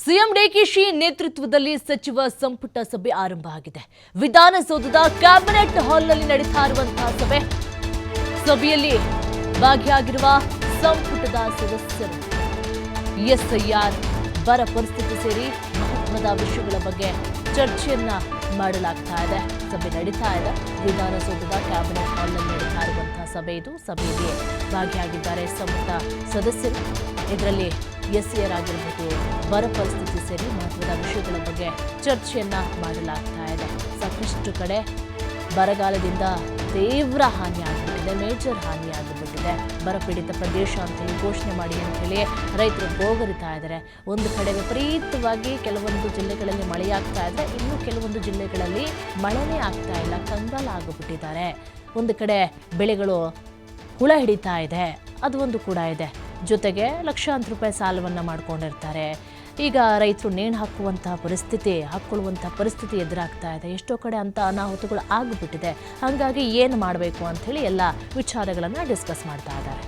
CM DKShi ನೇತೃತ್ವದಲ್ಲಿ ಸಚಿವ ಸಂಪುಟ ಸಭೆ ಆರಂಭ ಆಗಿದೆ. ವಿಧಾನಸೌಧದ ಕ್ಯಾಬಿನೆಟ್ ಹಾಲ್ನಲ್ಲಿ ನಡೀತಾ ಇರುವಂತಹ ಸಭೆಯಲ್ಲಿ ಭಾಗಿಯಾಗಿರುವ ಸಂಪುಟದ ಸದಸ್ಯರು ಎಸ್ಐಆರ್, ಬರ ಪರಿಸ್ಥಿತಿ ಸೇರಿ ಮಹತ್ವದ ವಿಷಯಗಳ ಬಗ್ಗೆ ಚರ್ಚೆಯನ್ನ ಮಾಡಲಾಗ್ತಾ ಇದೆ. ಸಭೆ ನಡೀತಾ ಇದೆ. ವಿಧಾನಸೌಧದ ಕ್ಯಾಬಿನೆಟ್ ಹಾಲ್ನಲ್ಲಿ ನಡೀತಾ ಇರುವಂತಹ ಸಭೆ ಇದು. ಸಭೆಯಲ್ಲಿ ಭಾಗಿಯಾಗಿದ್ದಾರೆ ಸಂಪುಟ ಸದಸ್ಯರು. ಇದರಲ್ಲಿ ಎಸ್ಐಆರ್ ಆಗಿರಬಹುದು, ಬರ ಪರಿಸ್ಥಿತಿ ಸೇರಿ ಮಹತ್ವದ ವಿಷಯಗಳ ಬಗ್ಗೆ ಚರ್ಚೆಯನ್ನ ಮಾಡಲಾಗ್ತಾ ಇದೆ. ಸಾಕಷ್ಟು ಕಡೆ ಬರಗಾಲದಿಂದ ತೀವ್ರ ಹಾನಿಯಾಗಿಬಿಟ್ಟಿದೆ, ಮೇಜರ್ ಹಾನಿಯಾಗಿಬಿಟ್ಟಿದೆ. ಬರಪೀಡಿತ ಪ್ರದೇಶ ಅಂತೇಳಿ ಘೋಷಣೆ ಮಾಡಿ ಅಂತೇಳಿ ರೈತರು ಗೋಗರಿತಾ ಇದ್ದಾರೆ. ಒಂದು ಕಡೆ ವಿಪರೀತವಾಗಿ ಕೆಲವೊಂದು ಜಿಲ್ಲೆಗಳಲ್ಲಿ ಮಳೆಯಾಗ್ತಾ ಇದೆ, ಇನ್ನು ಕೆಲವೊಂದು ಜಿಲ್ಲೆಗಳಲ್ಲಿ ಮಳೆನೇ ಆಗ್ತಾ ಇಲ್ಲ, ಕಂಗಾಲಾಗಿಬಿಟ್ಟಿದ್ದಾರೆ. ಒಂದು ಕಡೆ ಬೆಳೆಗಳು ಹುಳ ಹಿಡಿತಾ ಇದೆ, ಅದು ಒಂದು ಕೂಡ ಇದೆ. ಜೊತೆಗೆ ಲಕ್ಷಾಂತರ ರೂಪಾಯಿ ಸಾಲವನ್ನು ಮಾಡ್ಕೊಂಡಿರ್ತಾರೆ. ಈಗ ರೈತರು ನೇಣು ಹಾಕ್ಕೊಳ್ಳುವಂತಹ ಪರಿಸ್ಥಿತಿ ಎದುರಾಗ್ತಾ ಇದೆ. ಎಷ್ಟೋ ಕಡೆ ಅಂತ ಅನಾಹುತಗಳು ಆಗಿಬಿಟ್ಟಿದೆ. ಹಾಗಾಗಿ ಏನು ಮಾಡಬೇಕು ಅಂಥೇಳಿ ಎಲ್ಲ ವಿಚಾರಗಳನ್ನು ಡಿಸ್ಕಸ್ ಮಾಡ್ತಾ ಇದ್ದಾರೆ.